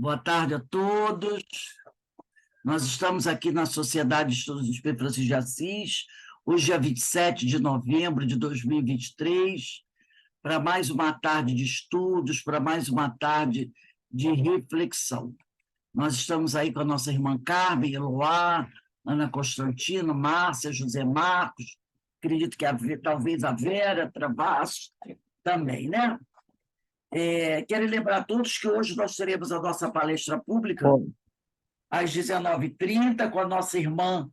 Boa tarde a todos. Nós estamos aqui na Sociedade de Estudos do Espírito Francisco de Assis, hoje é 27 de novembro de 2023, para mais uma tarde de estudos, para mais uma tarde de reflexão. Nós estamos aí com a nossa irmã Carmen, Eloá, Ana Constantino, Márcia, José Marcos, acredito que talvez a Vera Travassos também, né? Quero lembrar a todos que hoje nós teremos a nossa palestra pública às 19h30 com a nossa irmã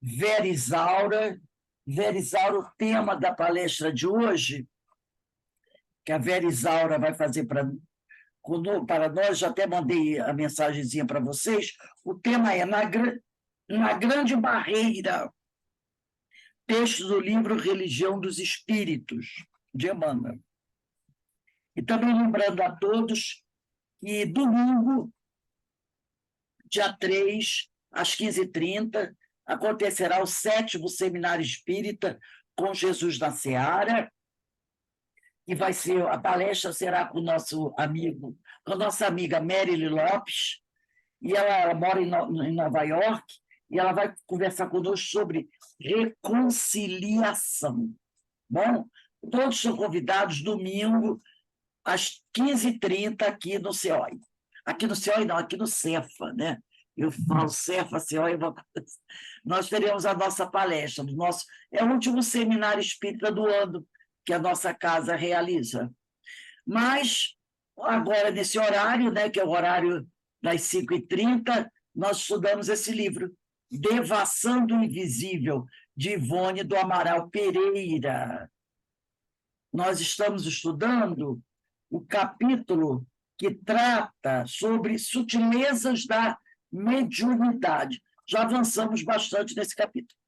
Vera Isaura. Vera Isaura, o tema da palestra de hoje, que a Vera Isaura vai fazer para nós, já até mandei a mensagenzinha para vocês, o tema é Na Grande Barreira, texto do livro Religião dos Espíritos, de Emmanuel. E também lembrando a todos que domingo, dia 3, às 15h30, acontecerá o 7º Seminário Espírita com Jesus na Seara, e a palestra será com com a nossa amiga Merily Lopes, e ela mora em Nova York, e ela vai conversar conosco sobre reconciliação. Bom, todos são convidados domingo, às 15h30, aqui no CEOI. Aqui no CEOI não, aqui no Cefa, né? Eu falo Cefa, CEOI, nós teremos a nossa palestra, é o último seminário espírita do ano que a nossa casa realiza. Mas, agora, nesse horário, né, que é o horário das 5h30, nós estudamos esse livro, Devassando o Invisível, de Ivone do Amaral Pereira. Nós estamos estudando o capítulo que trata sobre sutilezas da mediunidade. Já avançamos bastante nesse capítulo.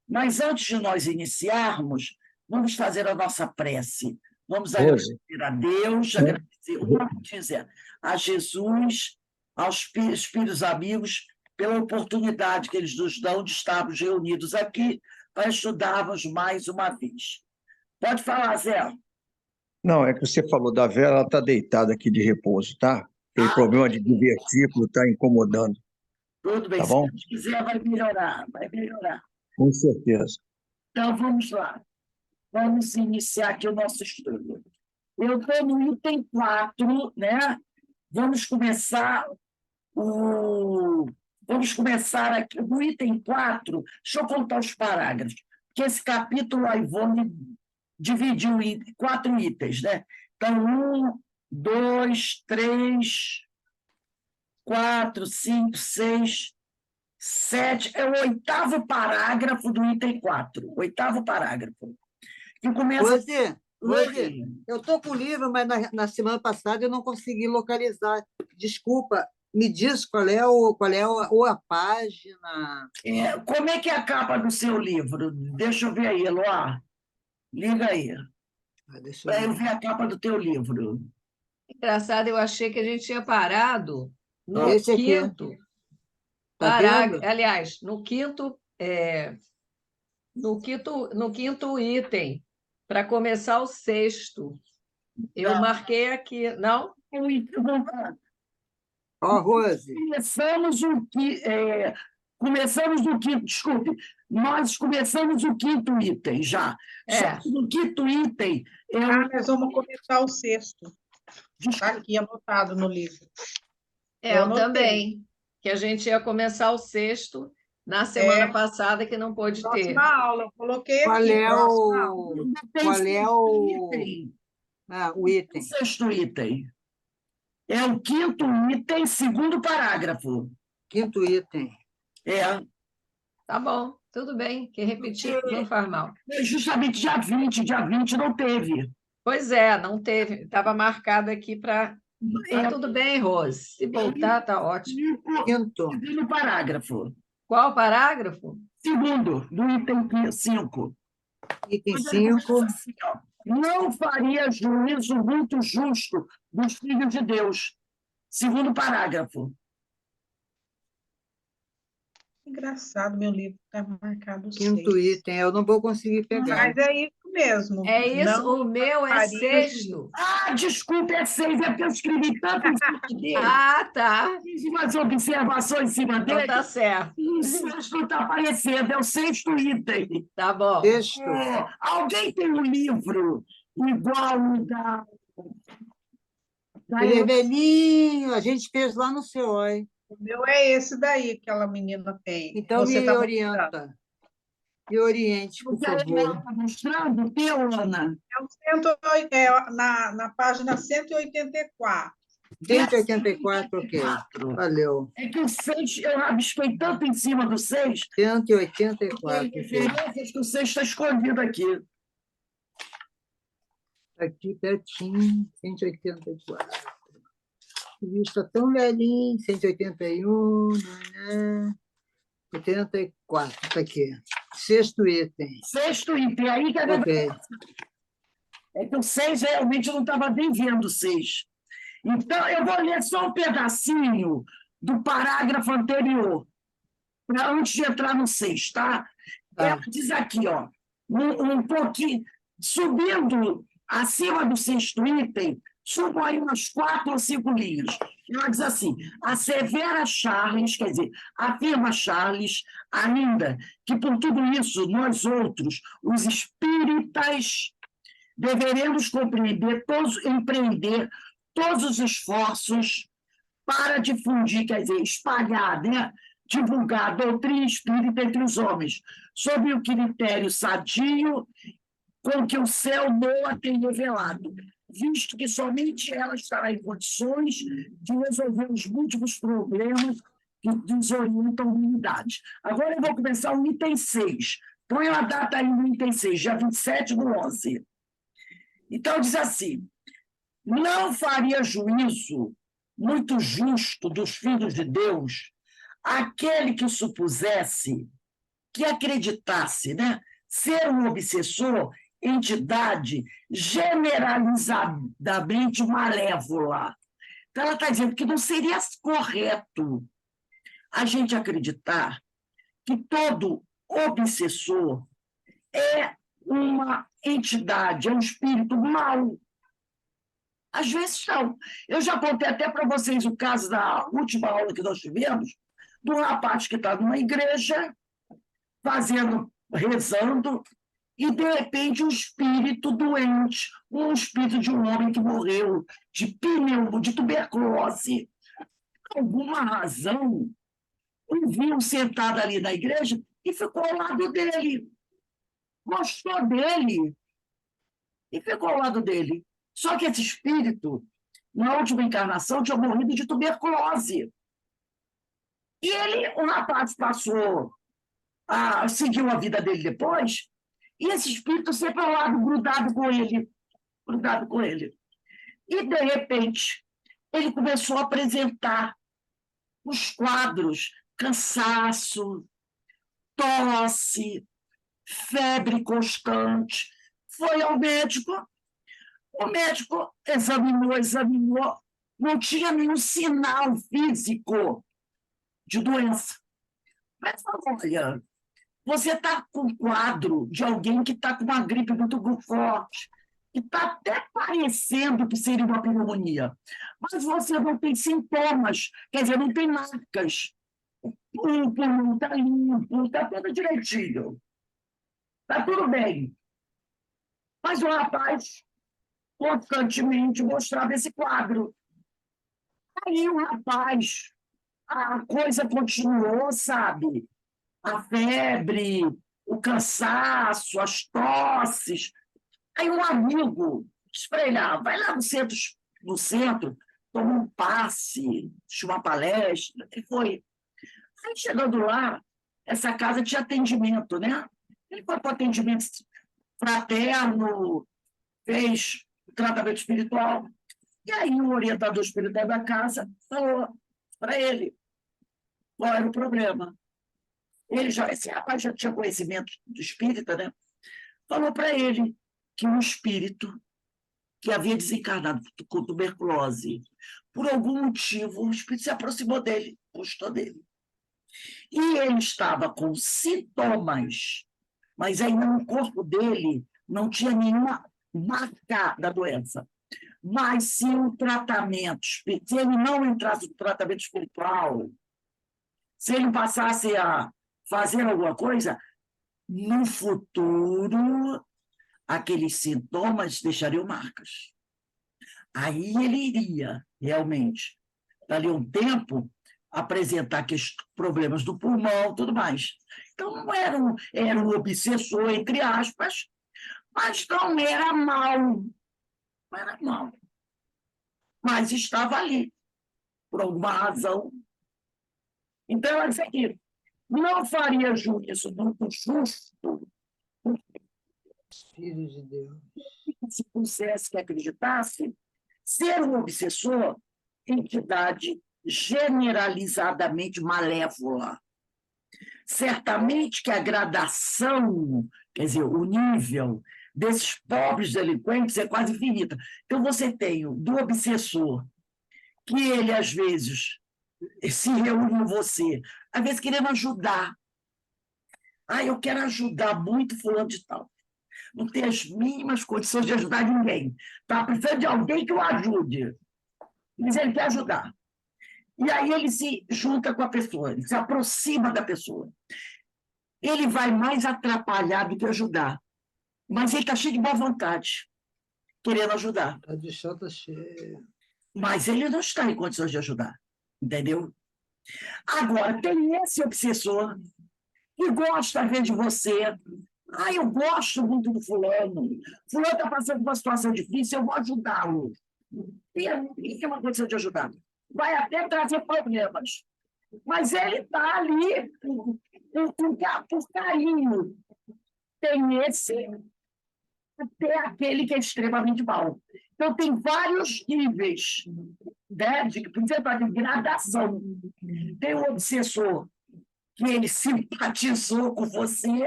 Mas antes de nós iniciarmos, vamos fazer a nossa prece. Vamos agradecer a Deus, agradecer a Jesus, aos espíritos amigos, pela oportunidade que eles nos dão de estarmos reunidos aqui para estudarmos mais uma vez. Pode falar, Zé. Não, é que você falou da Vera, ela está deitada aqui de repouso, tá? Tem problema de divertículo, está incomodando. Tudo bem, tá se bom? Deus quiser, vai melhorar, vai melhorar. Com certeza. Então, vamos lá. Vamos iniciar aqui o nosso estudo. Eu estou no item 4, né? Vamos começar aqui no item 4. Deixa eu contar os parágrafos, porque esse capítulo a Ivone dividiu em 4 itens, né? Então, 1, 2, 3, 4, 5, 6, 7, é o 8º parágrafo do item 4, 8º parágrafo. Que começa... Rose, eu estou com o livro, mas na semana passada eu não consegui localizar. Desculpa, me diz qual é a página. Como é que é a capa do seu livro? Deixa eu ver aí, Eloá. Liga aí. Para eu ver a capa do teu livro. Engraçado, eu achei que a gente tinha parado no Esse aqui. quinto parágrafo. Aliás, no quinto item, para começar o 6º. Eu marquei aqui, não? Rose. Começamos o quinto, desculpe, nós começamos o 5º item já. Só que no 5º item... nós vamos começar o 6º. Está aqui anotado no livro. Eu também, que a gente ia começar o 6º na semana passada, que não pôde ter. Próxima aula, eu coloquei Qual aqui. O item? O 6º item. É o 5º item, 2º parágrafo. 5º item. Tá bom, tudo bem, que repetir não faz mal. Justamente dia 20 não teve. Pois é, não teve, estava marcado aqui para... tudo bem, Rose, se voltar, tá ótimo. 5º parágrafo. Qual parágrafo? 2º, do item 5. Item 5. Assim, não faria juízo muito justo dos filhos de Deus. 2º parágrafo. Engraçado, meu livro está marcado 5º item, eu não vou conseguir pegar. Mas é isso mesmo. É isso, Não o meu é faria sexto. Ah, desculpe, é 6, é porque eu escrevi tanto em cima dele. Ah, tá. Fiz umas observações em cima Então dele. tá certo. E o sexto está aparecendo, é o sexto item. Tá bom. Texto. Alguém tem um livro igual o da Ele é velhinho, a gente fez lá no CEOI. O meu é esse daí que aquela menina tem. Então, Você me tá orienta. Me oriente, por O que a Isabela favor. está mostrando, teu, Ana? na página 184. 184, ok. Valeu. É que o 6, eu rabisquei tanto em cima do 6, 184, tem ok. referências que o 6 está escondido aqui. Aqui pertinho, 184. Revista tão velhinho, 181, né? 84, tá aqui. Sexto item. Sexto item, aí que Ok. é que o 6 realmente eu não estava nem vendo o 6. Então, eu vou ler só um pedacinho do parágrafo anterior, antes de entrar no 6, tá? Tá. Ela diz aqui, ó, um pouquinho, subindo acima do sexto item, subo aí umas 4 ou 5 linhas. Ela diz assim, assevera Charles, quer dizer, afirma Charles, ainda que por tudo isso, nós outros, os espíritas, deveremos empreender todos os esforços para difundir, quer dizer, espalhar, né? Divulgar a doutrina espírita entre os homens, sob o critério sadio com que o céu Noa tem revelado, visto que somente ela estará em condições de resolver os múltiplos problemas que desorientam a humanidade. Agora eu vou começar o item 6. Põe a data aí no item 6, dia 27/11. Então, diz assim, não faria juízo muito justo dos filhos de Deus aquele que supusesse, que acreditasse, né, ser um obsessor, entidade generalizadamente malévola. Então, ela está dizendo que não seria correto a gente acreditar que todo obsessor é uma entidade, é um espírito mau. Às vezes não. Eu já contei até para vocês o caso da última aula que nós tivemos, do rapaz que está numa igreja, rezando, e, de repente, um espírito doente, um espírito de um homem que morreu de tuberculose, por alguma razão, o viu sentado ali na igreja e ficou ao lado dele. Gostou dele e ficou ao lado dele. Só que esse espírito, na última encarnação, tinha morrido de tuberculose. E o rapaz seguiu a vida dele depois, e esse espírito sempre ao lado, grudado com ele. E, de repente, ele começou a apresentar os quadros, cansaço, tosse, febre constante. Foi ao médico, o médico examinou, não tinha nenhum sinal físico de doença. Mas falou, olha, você está com um quadro de alguém que está com uma gripe muito forte, que está até parecendo que seria uma pneumonia, mas você não tem sintomas, quer dizer, não tem marcas. O pulmão está limpo, está tudo direitinho. Está tudo bem. Mas o rapaz constantemente mostrava esse quadro. Aí o rapaz, a coisa continuou, sabe? A febre, o cansaço, as tosses. Aí um amigo disse para ele, vai lá no centro, toma um passe, uma palestra. E foi. Aí, chegando lá, essa casa tinha atendimento, né? Ele foi para o atendimento fraterno, fez o tratamento espiritual. E aí o orientador espiritual da casa falou para ele qual era o problema. Esse rapaz já tinha conhecimento do espírita, né? Falou para ele que um espírito que havia desencarnado com tuberculose, por algum motivo, o espírito se aproximou dele, gostou dele. E ele estava com sintomas, mas ainda no corpo dele não tinha nenhuma marca da doença. Mas se o tratamento, se ele não entrasse no tratamento espiritual, se ele passasse a fazer alguma coisa, no futuro, aqueles sintomas deixariam marcas. Aí ele iria, realmente, dali um tempo, apresentar problemas do pulmão, tudo mais. Então, não era um obsessor, entre aspas, mas não era mal. Não era mal. Mas estava ali, por alguma razão. Então, ela disse aqui, não faria juízo muito justo Filho de Deus. se pusesse que acreditasse ser um obsessor, entidade generalizadamente malévola. Certamente que a gradação, quer dizer, o nível desses pobres delinquentes é quase infinita. Então, você tem do obsessor, que ele, às vezes, se reúne com você, às vezes querendo ajudar. Eu quero ajudar muito fulano de tal. Não tem as mínimas condições de ajudar ninguém. Está precisando de alguém que o ajude. Mas ele quer ajudar. E aí ele se junta com a pessoa, ele se aproxima da pessoa. Ele vai mais atrapalhar do que ajudar. Mas ele está cheio de boa vontade, querendo ajudar. Está de chota cheia. Mas ele não está em condições de ajudar. Entendeu? Agora, tem esse obsessor que gosta, às vezes, de você. Eu gosto muito do fulano. Fulano está passando por uma situação difícil, eu vou ajudá-lo. Tem uma condição de ajudar. Vai até trazer problemas. Mas ele está ali por carinho. Tem esse, tem aquele que é extremamente mau. Então, tem vários níveis, né, de gradação. Tem o obsessor, que ele simpatizou com você,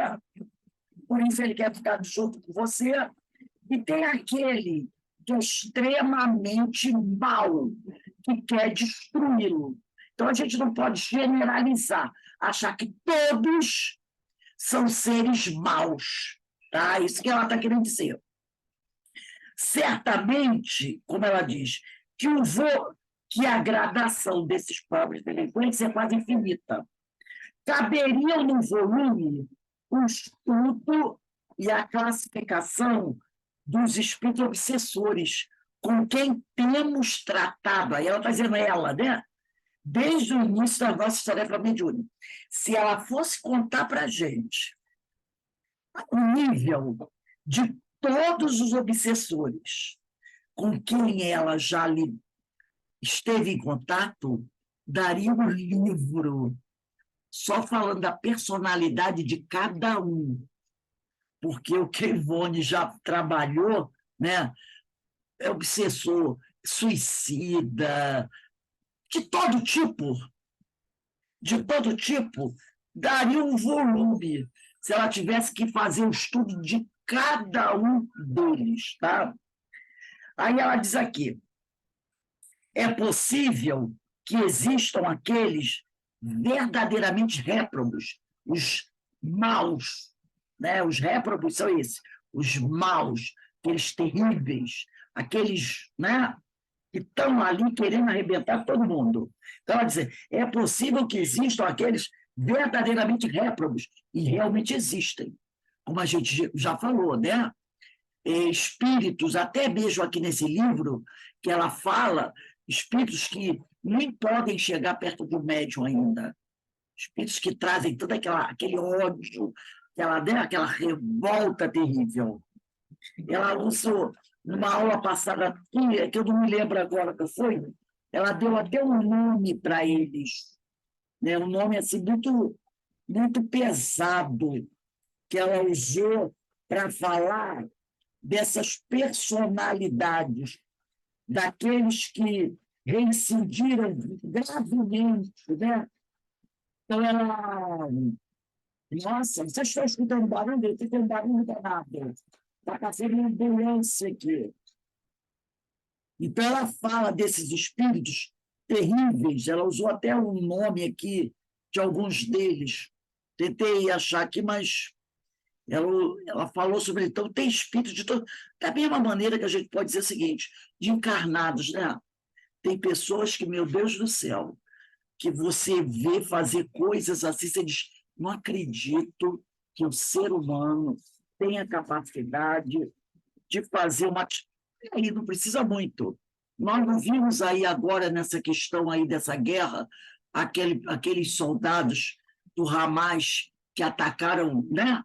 por isso ele quer ficar junto com você, e tem aquele que é extremamente mau, que quer destruí-lo. Então, a gente não pode generalizar, achar que todos são seres maus. Tá? Isso que ela está querendo dizer. Certamente, como ela diz, que a gradação desses pobres delinquentes é quase infinita. Caberiam no volume o estudo e a classificação dos espíritos obsessores, com quem temos tratado, aí ela está dizendo ela, né? Desde o início da nossa tarefa mediúnica. Se ela fosse contar para a gente o nível de todos os obsessores com quem ela já esteve em contato, daria um livro só falando da personalidade de cada um. Porque o que Ivone já trabalhou, né, é obsessor, suicida, de todo tipo, daria um volume se ela tivesse que fazer um estudo de cada um deles. Tá? Aí ela diz aqui, é possível que existam aqueles verdadeiramente réprobos, os maus, né? Os réprobos são esses, os maus, aqueles terríveis, aqueles, né, que estão ali querendo arrebentar todo mundo. Então, ela diz, é possível que existam aqueles verdadeiramente réprobos, e realmente existem, como a gente já falou, né? Espíritos, até mesmo aqui nesse livro, que ela fala, espíritos que nem podem chegar perto do médium ainda, espíritos que trazem todo aquele ódio, aquela revolta terrível. Ela usou, numa aula passada aqui, que eu não me lembro agora que foi, ela deu até um nome para eles, né? Um nome assim, muito, muito pesado, que ela usou para falar dessas personalidades, daqueles que reincidiram gravemente, né? Então, ela... Nossa, vocês estão escutando barulho? Tem um barulho danado. Está passando uma ambulância aqui. Então, ela fala desses espíritos terríveis, ela usou até um nome aqui de alguns deles. Tentei achar aqui, mas ela falou sobre, então, tem espírito de todo... Da mesma maneira que a gente pode dizer o seguinte, de encarnados, né? Tem pessoas que, meu Deus do céu, que você vê fazer coisas assim, você diz, não acredito que o ser humano tenha capacidade de fazer uma... E aí não precisa muito. Nós não vimos aí agora, nessa questão aí dessa guerra, aqueles soldados do Hamas que atacaram, né?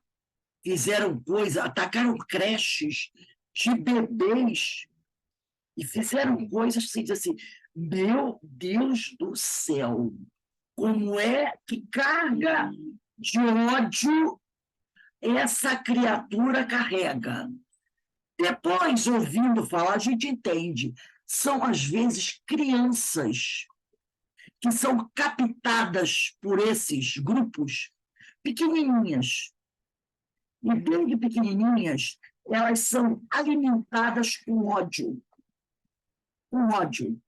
Fizeram coisa, atacaram creches de bebês e fizeram coisas assim, assim, meu Deus do céu, como é que carga de ódio essa criatura carrega? Depois, ouvindo falar, a gente entende. São, às vezes, crianças que são captadas por esses grupos pequenininhas. E, desde pequenininhas, elas são alimentadas com ódio. Com ódio.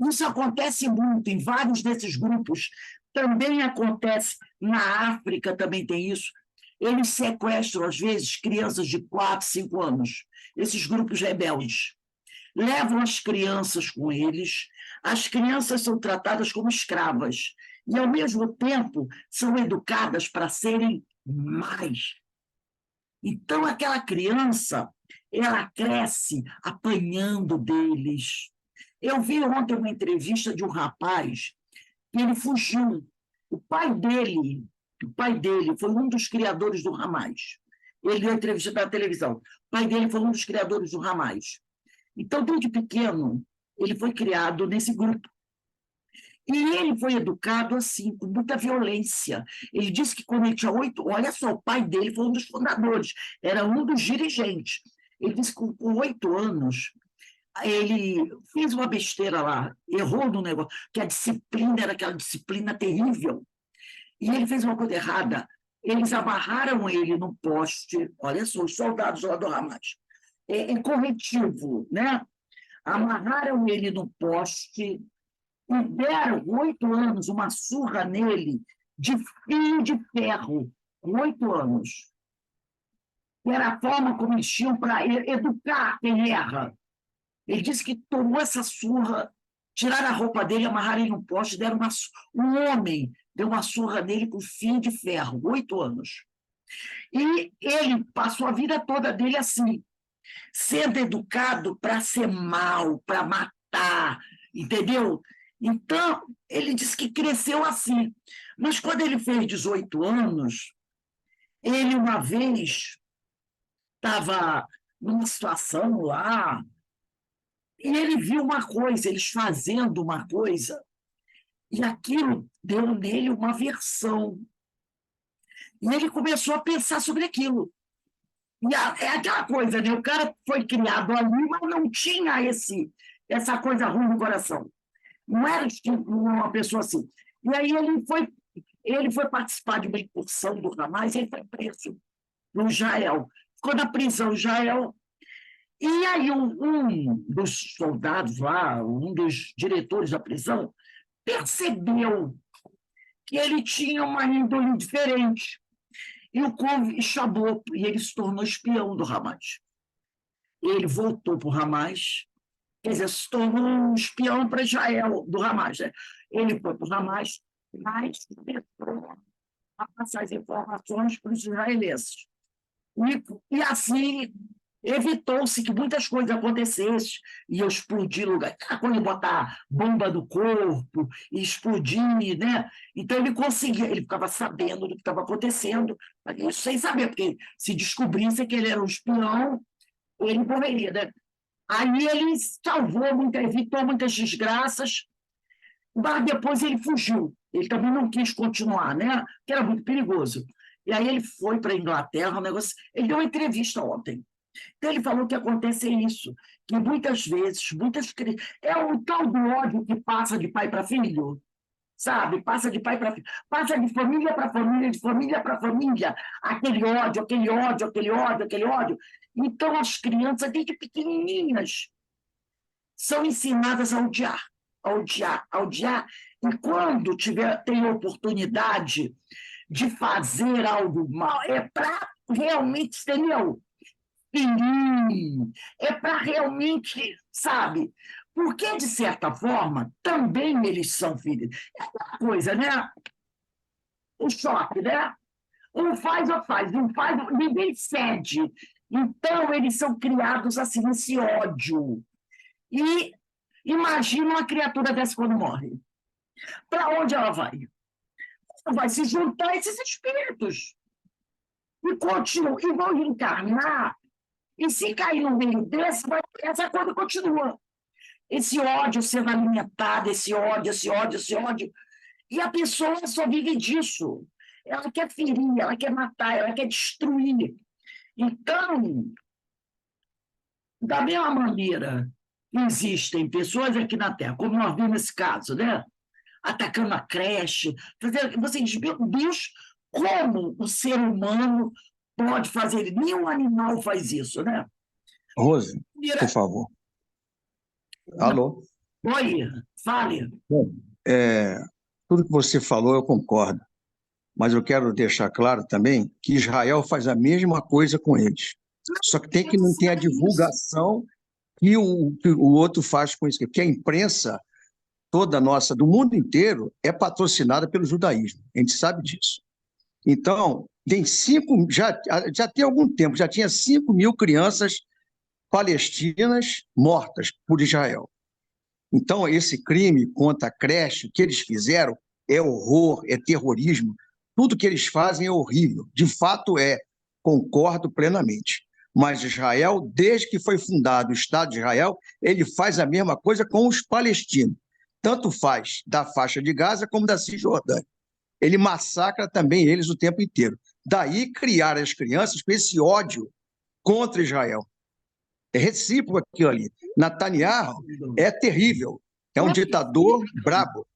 Isso acontece muito em vários desses grupos. Também acontece na África, também tem isso. Eles sequestram, às vezes, crianças de 4, 5 anos. Esses grupos rebeldes. Levam as crianças com eles. As crianças são tratadas como escravas. E, ao mesmo tempo, são educadas para serem mais. Então, aquela criança, ela cresce apanhando deles. Eu vi ontem uma entrevista de um rapaz que ele fugiu. O pai dele foi um dos criadores do Hamas. Ele deu entrevista para a televisão. O pai dele foi um dos criadores do Hamas. Então, desde pequeno, ele foi criado nesse grupo. E ele foi educado assim, com muita violência. Ele disse que quando ele tinha 8... Olha só, o pai dele foi um dos fundadores, era um dos dirigentes. Ele disse que com 8 anos, ele fez uma besteira lá, errou no negócio, que a disciplina era aquela disciplina terrível. E ele fez uma coisa errada. Eles amarraram ele no poste, olha só, os soldados lá do Hamas, em corretivo, né? Amarraram ele no poste e deram, 8 anos, uma surra nele de fio de ferro, com 8 anos. E era a forma como eles tinham para educar quem erra. Ele disse que tomou essa surra, tiraram a roupa dele, amarraram ele no poste, deram um homem deu uma surra nele com fio de ferro, 8 anos. E ele passou a vida toda dele assim, sendo educado para ser mal, para matar, entendeu? Então, ele disse que cresceu assim. Mas quando ele fez 18 anos, ele uma vez estava numa situação lá, e ele viu uma coisa, eles fazendo uma coisa, e aquilo deu nele uma aversão. E ele começou a pensar sobre aquilo. E é aquela coisa, né? O cara foi criado ali, mas não tinha essa coisa ruim no coração. Não era uma pessoa assim. E aí ele foi participar de uma incursão do Hamas e ele foi preso no Israel. Ficou na prisão em Israel. E aí um dos soldados lá, um dos diretores da prisão, percebeu que ele tinha uma índole diferente. E o povo chamou, e ele se tornou espião do Hamas. Ele voltou para o Hamas, quer dizer, se tornou um espião para Israel, do Hamas. Né? Ele foi para o Hamas, mas começou a passar as informações para os israelenses. E assim evitou-se que muitas coisas acontecessem, e explodir lugar, quando botar bomba no corpo, e explodir, né? Então ele conseguia, ele ficava sabendo do que estava acontecendo, mas isso sem saber, porque se descobrisse que ele era um espião, ele morreria, né? Aí ele evitou muitas desgraças, mas depois ele fugiu. Ele também não quis continuar, né? Que era muito perigoso. E aí ele foi para a Inglaterra, ele deu uma entrevista ontem. Então, ele falou que acontece isso, que muitas vezes, é o tal do ódio que passa de pai para filho, sabe? Passa de pai para filho, passa de família para família, de família para família, aquele ódio, aquele ódio, aquele ódio, aquele ódio. Então, as crianças, desde pequenininhas, são ensinadas a odiar, a odiar, a odiar, e quando tem oportunidade de fazer algo mal, é para realmente, entendeu? Feliz, é para realmente, sabe? Porque, de certa forma, também eles são filhos. É aquela coisa, né? O choque, né? Um faz ou faz, não faz, ninguém cede. Então, eles são criados assim, nesse ódio. E imagina uma criatura dessa quando morre. Para onde ela vai? Ela vai se juntar a esses espíritos. E continuam, e vão reencarnar. E se cair no meio desse, essa coisa continua. Esse ódio sendo alimentado, esse ódio, esse ódio, esse ódio. E a pessoa só vive disso. Ela quer ferir, ela quer matar, ela quer destruir. Então, da mesma maneira que existem pessoas aqui na Terra, como nós vimos nesse caso, né? Atacando a creche, você diz, meu Deus, como o ser humano pode fazer? Nenhum animal faz isso, né? Rose, por favor. Alô? Oi, fale. Bom, tudo que você falou eu concordo, mas eu quero deixar claro também que Israel faz a mesma coisa com eles. Só que tem que não ter a divulgação que o outro faz com isso, porque a imprensa toda nossa, do mundo inteiro, é patrocinada pelo judaísmo. A gente sabe disso. Então, já tem algum tempo, já tinha 5.000 crianças palestinas mortas por Israel. Então, esse crime contra a creche, o que eles fizeram é horror, é terrorismo. Tudo que eles fazem é horrível. De fato é, concordo plenamente. Mas Israel, desde que foi fundado o Estado de Israel, ele faz a mesma coisa com os palestinos. Tanto faz da faixa de Gaza como da Cisjordânia. Ele massacra também eles o tempo inteiro. Daí criar as crianças com esse ódio contra Israel. É recíproco aquilo ali. Netanyahu é terrível. É um ditador brabo.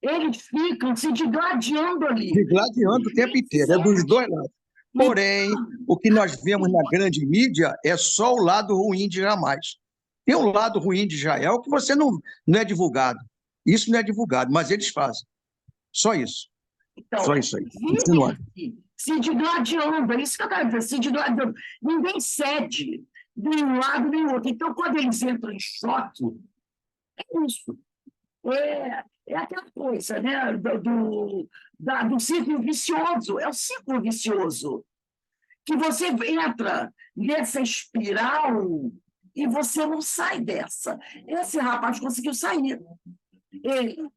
Eles ficam se digladiando ali. Digladiando o tempo inteiro. É dos dois lados. Porém, o que nós vemos na grande mídia é só o lado ruim de Hamas. Tem um lado ruim de Israel que você não é divulgado. Isso não é divulgado, mas eles fazem. Só isso. Então, Só isso aí. se digladiando, é isso que eu quero dizer, se digladiando. Ninguém cede de um lado nem outro. Então, quando eles entram em choque, é isso. É aquela coisa, né? Do círculo vicioso. É o círculo vicioso. Que você entra nessa espiral e você não sai dessa. Esse rapaz conseguiu sair. Ele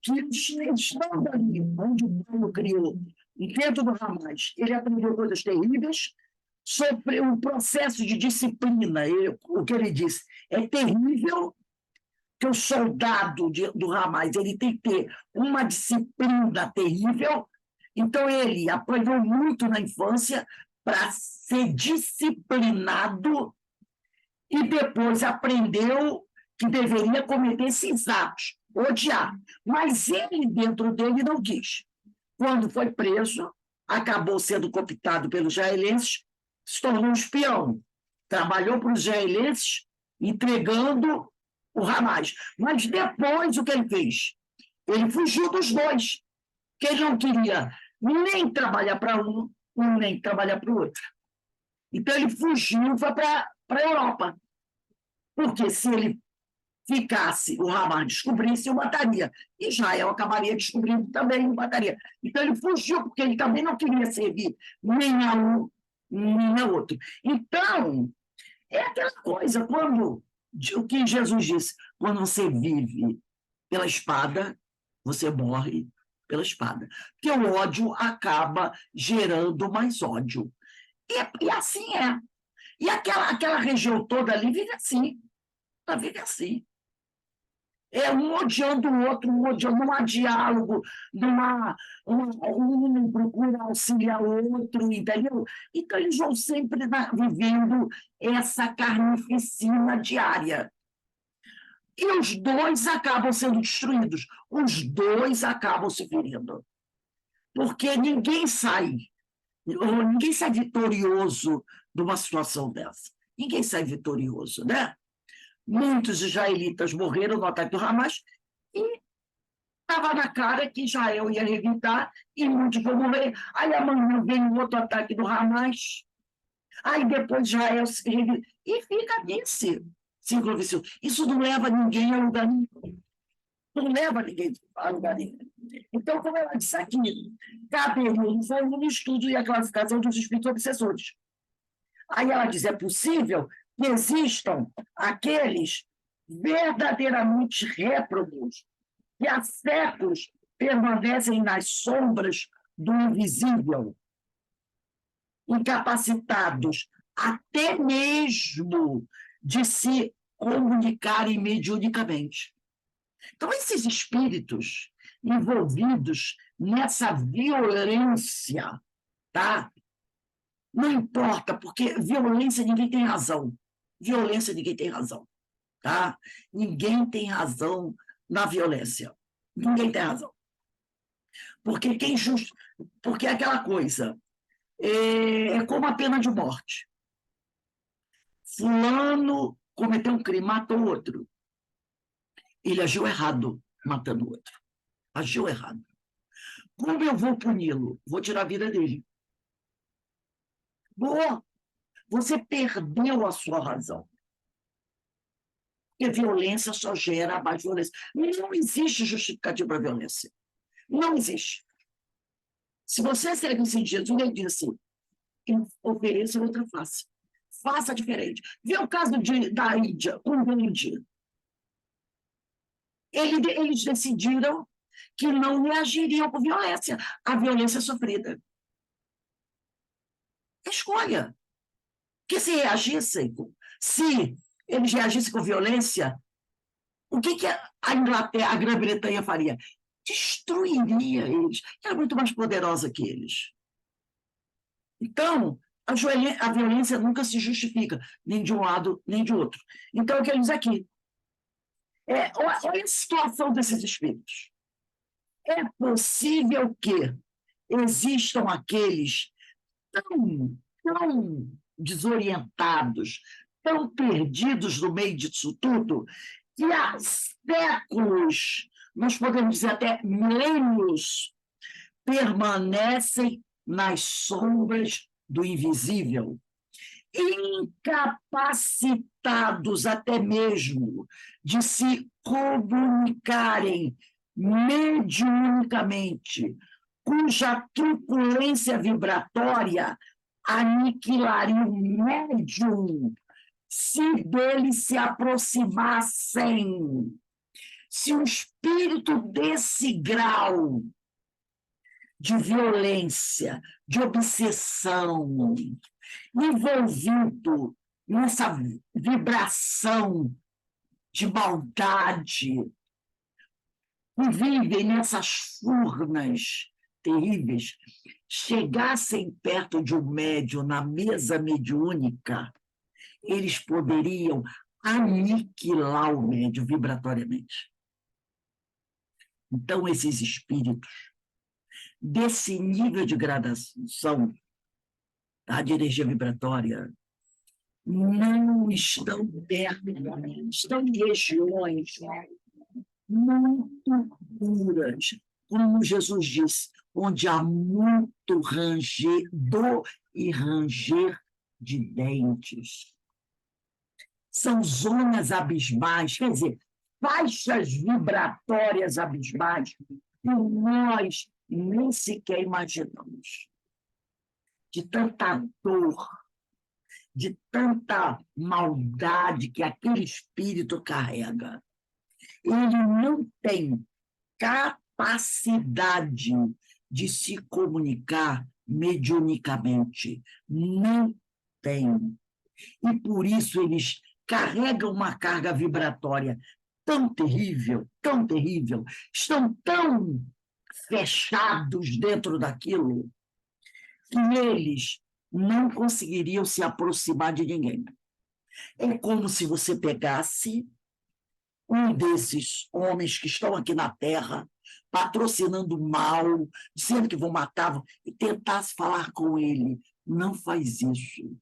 eles estão dali, onde o Paulo criou, dentro do Hamas. Ele aprendeu coisas terríveis sobre o processo de disciplina. O que ele disse é terrível que o soldado do Hamas ele tem que ter uma disciplina terrível. Então, ele apanhou muito na infância para ser disciplinado e depois aprendeu que deveria cometer esses atos, odiar. Mas ele, dentro dele, não quis. Quando foi preso, acabou sendo cooptado pelos israelenses, se tornou um espião. Trabalhou para os israelenses, entregando o Hamas. Mas depois, o que ele fez? Ele fugiu dos dois, que ele não queria nem trabalhar para um, nem trabalhar para o outro. Então, ele fugiu e foi para a Europa. Porque se ele ficasse, o Hamas descobrisse, o mataria. Israel acabaria descobrindo também, o mataria. Então, ele fugiu, porque ele também não queria servir nem a um, nem a outro. Então, é aquela coisa, o que Jesus disse, quando você vive pela espada, você morre pela espada. Porque o ódio acaba gerando mais ódio. E assim é. E aquela região toda ali vive assim. Ela vive assim. É um odiando o outro, não há diálogo, um procura auxiliar o outro, entendeu? Então, eles vão sempre vivendo essa carnificina diária. E os dois acabam sendo destruídos, os dois acabam se ferindo. Porque ninguém sai vitorioso de uma situação dessa. Ninguém sai vitorioso, né? Muitos israelitas morreram no ataque do Hamas e estava na cara que Israel ia revidar e muitos vão morrer. Aí amanhã vem um outro ataque do Hamas, aí depois Israel se revida, e fica nesse ciclo vicioso. Isso não leva ninguém a lugar nenhum. Não leva ninguém a lugar nenhum. Então, como ela disse aqui, caberia um estudo e a classificação dos espíritos obsessores. Aí ela diz, é possível que existam aqueles verdadeiramente réprobos que há séculos permanecem nas sombras do invisível, incapacitados até mesmo de se comunicarem mediunicamente. Então, esses espíritos envolvidos nessa violência, tá? Não importa, porque violência ninguém tem razão. Violência ninguém tem razão, tá? Ninguém tem razão na violência. Ninguém tem razão. Porque porque é aquela coisa, é como a pena de morte. Fulano cometeu um crime, matou o outro. Ele agiu errado matando o outro. Agiu errado. Como eu vou puni-lo? Vou tirar a vida dele. Boa. Você perdeu a sua razão. Porque violência só gera mais violência. Não existe justificativa para a violência. Não existe. Se você segue o sentido, ele disse, ofereça outra face. Faça diferente. Vê o caso da Índia, com o Gandhi. Eles decidiram que não reagiriam com violência. A violência sofrida. Escolha. Porque se eles reagissem com violência, o que a Inglaterra, a Grã-Bretanha faria? Destruiria eles. Era muito mais poderosa que eles. Então, a violência nunca se justifica, nem de um lado, nem de outro. Então, o que ele diz aqui? Olha a situação desses espíritos. É possível que existam aqueles tão desorientados, tão perdidos no meio disso tudo, que há séculos, nós podemos dizer até milênios, permanecem nas sombras do invisível, incapacitados até mesmo de se comunicarem mediunicamente, cuja truculência vibratória aniquilaria o médium se dele se aproximassem. Se um espírito desse grau de violência, de obsessão, envolvido nessa vibração de maldade, que vivem nessas furnas terríveis, chegassem perto de um médium na mesa mediúnica, eles poderiam aniquilar o médium vibratoriamente. Então, esses espíritos, desse nível de gradação, tá, de energia vibratória, não estão perto, estão em regiões muito duras, como Jesus disse, onde há muito ranger, dor e ranger de dentes. São zonas abismais, quer dizer, faixas vibratórias abismais que nós nem sequer imaginamos. De tanta dor, de tanta maldade que aquele espírito carrega. Ele não tem capacidade de se comunicar mediunicamente. Não tem. E por isso eles carregam uma carga vibratória tão terrível, estão tão fechados dentro daquilo, que eles não conseguiriam se aproximar de ninguém. É como se você pegasse um desses homens que estão aqui na Terra, patrocinando o mal, dizendo que vão matar, e tentasse falar com ele. Não faz isso.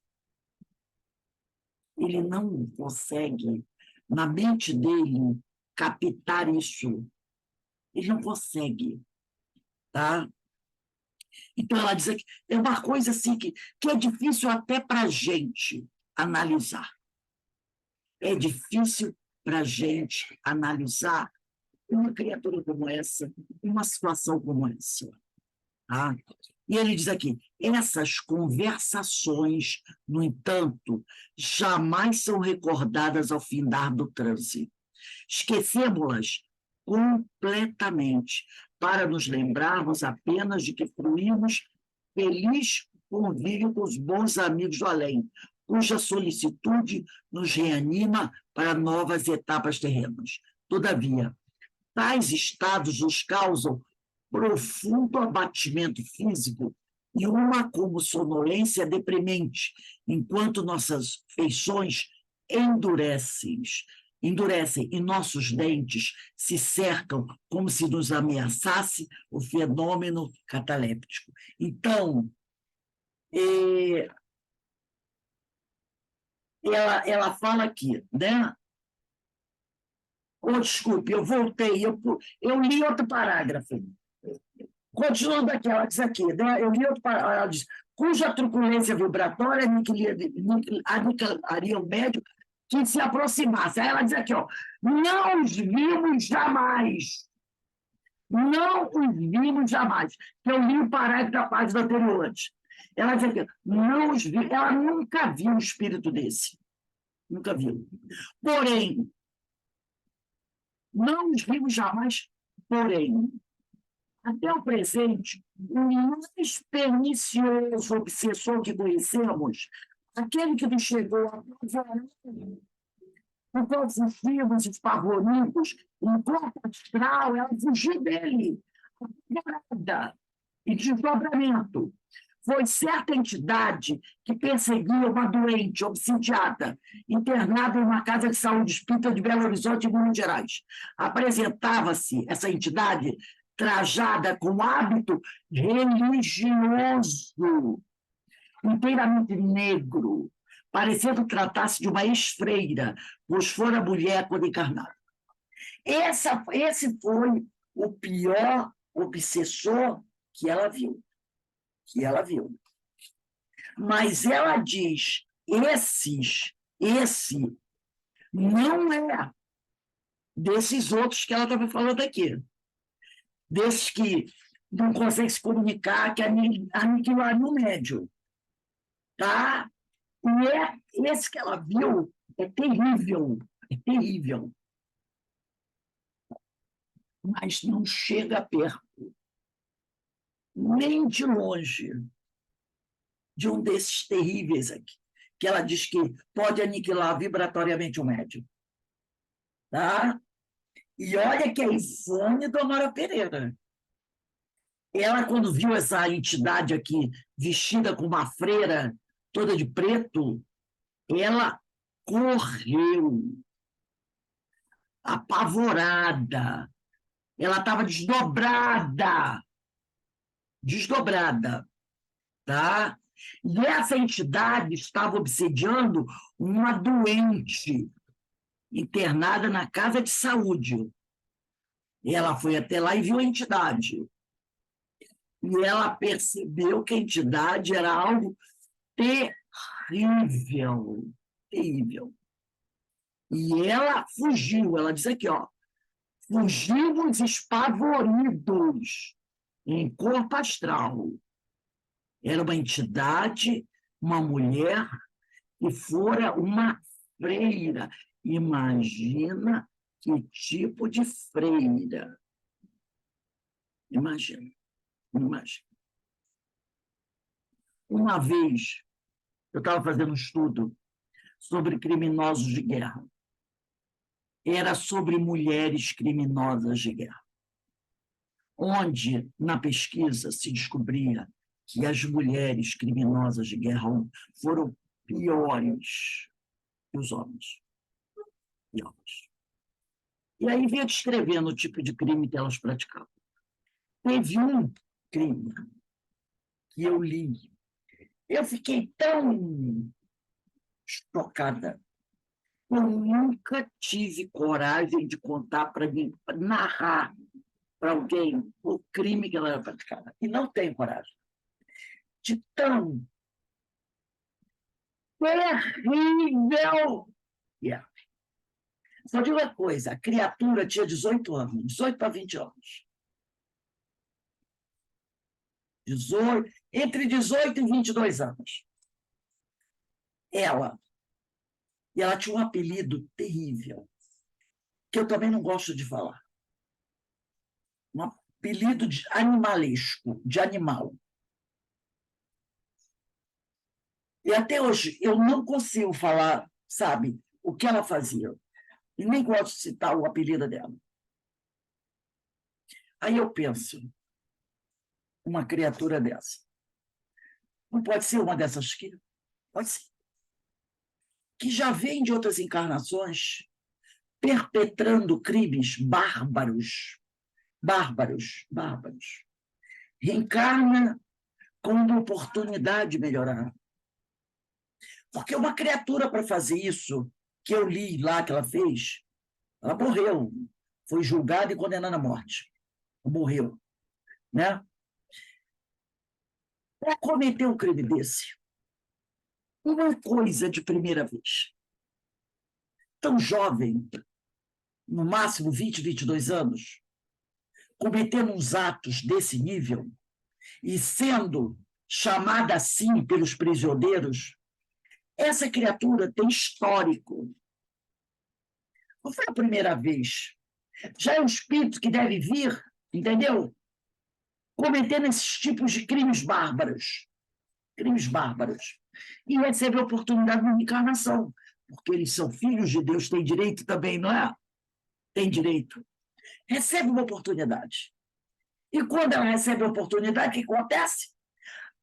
Ele não consegue, na mente dele, captar isso. Ele não consegue, tá? Então, ela diz que é uma coisa assim que é difícil até para a gente analisar. É difícil para a gente analisar uma criatura como essa, uma situação como essa. Tá? E ele diz aqui, essas conversações, no entanto, jamais são recordadas ao findar do transe. Esquecemos-las completamente, para nos lembrarmos apenas de que fruímos feliz convívio com os bons amigos do além, cuja solicitude nos reanima para novas etapas terrenas. Todavia, tais estados nos causam profundo abatimento físico e uma como sonolência deprimente, enquanto nossas feições endurecem e nossos dentes se cercam como se nos ameaçasse o fenômeno cataléptico. Então, ela fala aqui, né? Oh, desculpe, eu voltei, eu li outro parágrafo. Continuando aqui, ela diz aqui, né? Eu li outro parágrafo, ela diz, cuja truculência vibratória aniquilaria o médium que se aproximasse. Aí ela diz aqui, ó, não os vimos jamais. Não os vimos jamais. Eu li o parágrafo da página anterior antes. Ela diz aqui, não os vimos, ela nunca viu um espírito desse. Nunca viu. Porém, não os vimos jamais, porém, até o presente, o mais pernicioso obsessor que conhecemos, aquele que nos chegou a apavorar, com todos os vivos espavoridos, em corpo astral, ela fugiu dele, apavorada e desdobramento. Foi certa entidade que perseguia uma doente obsidiada, internada em uma casa de saúde espírita de Belo Horizonte, em Minas Gerais. Apresentava-se essa entidade trajada com hábito religioso, inteiramente negro, parecendo tratar-se de uma ex-freira, pois fora mulher quando encarnada. Esse foi o pior obsessor que ela viu. Mas ela diz, esse não é desses outros que ela estava falando aqui. Desses que não conseguem se comunicar, que aniquilaram o médium. Tá? E esse que ela viu é terrível, mas não chega perto, nem de longe, de um desses terríveis aqui, que ela diz que pode aniquilar vibratoriamente o médium. Tá? E olha que é Ivone Domara Pereira. Ela, quando viu essa entidade aqui, vestida com uma freira, toda de preto, ela correu, apavorada. Ela estava desdobrada, tá? E essa entidade estava obsediando uma doente internada na casa de saúde. E ela foi até lá e viu a entidade. E ela percebeu que a entidade era algo terrível. E ela fugiu, ela diz aqui, ó, fugimos espavoridos em corpo astral. Era uma entidade, uma mulher, que fora uma freira. Imagina que tipo de freira. Imagina. Uma vez, eu estava fazendo um estudo sobre criminosos de guerra. Era sobre mulheres criminosas de guerra, onde, na pesquisa, se descobria que as mulheres criminosas de guerra foram piores que os homens. E aí vinha descrevendo o tipo de crime que elas praticavam. Teve um crime que eu li. Eu fiquei tão chocada. Eu nunca tive coragem de contar para mim, narrar para alguém o crime que ela era praticada. E não tem coragem. De tão terrível. Yeah. Só digo uma coisa, a criatura tinha 18 anos, 18 para 20 anos. 18, entre 18 e 22 anos. Ela. E ela tinha um apelido terrível, que eu também não gosto de falar. Um apelido de animalesco, de animal. E até hoje eu não consigo falar, sabe, o que ela fazia. E nem gosto de citar o apelido dela. Aí eu penso, uma criatura dessa. Não pode ser uma dessas aqui? Pode ser. Que já vem de outras encarnações perpetrando crimes bárbaros. Bárbaros, bárbaros. Reencarna com uma oportunidade de melhorar. Porque uma criatura para fazer isso, que eu li lá que ela fez, ela morreu. Foi julgada e condenada à morte. Morreu. Né? Para cometer um crime desse, uma coisa de primeira vez. Tão jovem, no máximo 20, 22 anos, cometendo uns atos desse nível e sendo chamada assim pelos prisioneiros, essa criatura tem histórico. Não foi a primeira vez. Já é um espírito que deve vir, entendeu? Cometendo esses tipos de crimes bárbaros. Crimes bárbaros. E recebe a oportunidade de encarnação, porque eles são filhos de Deus, têm direito também, não é? Tem direito. Recebe uma oportunidade. E quando ela recebe a oportunidade, o que acontece?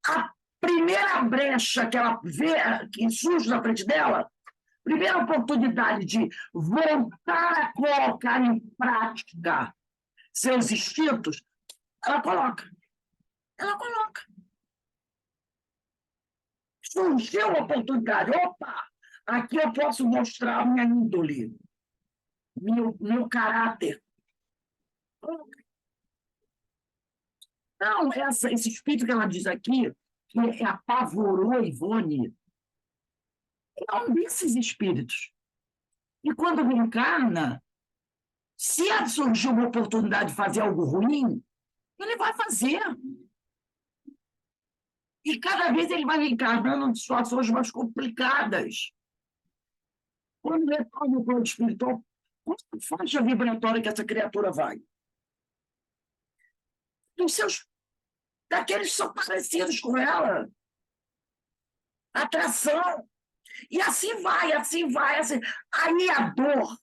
A primeira brecha que ela vê, que surge na frente dela, primeira oportunidade de voltar a colocar em prática seus instintos, ela coloca. Ela coloca. Surgiu a oportunidade. Opa! Aqui eu posso mostrar a minha índole, meu caráter. Não, esse espírito que ela diz aqui, que apavorou a Ivone, é um desses espíritos. E quando reencarna, se surgir uma oportunidade de fazer algo ruim, ele vai fazer. E cada vez ele vai reencarnando em situações mais complicadas. Quando retorna o plano espiritual, qual a faixa vibratória que essa criatura vai? Daqueles que são parecidos com ela. Atração. E assim vai, assim vai, assim. Aí a dor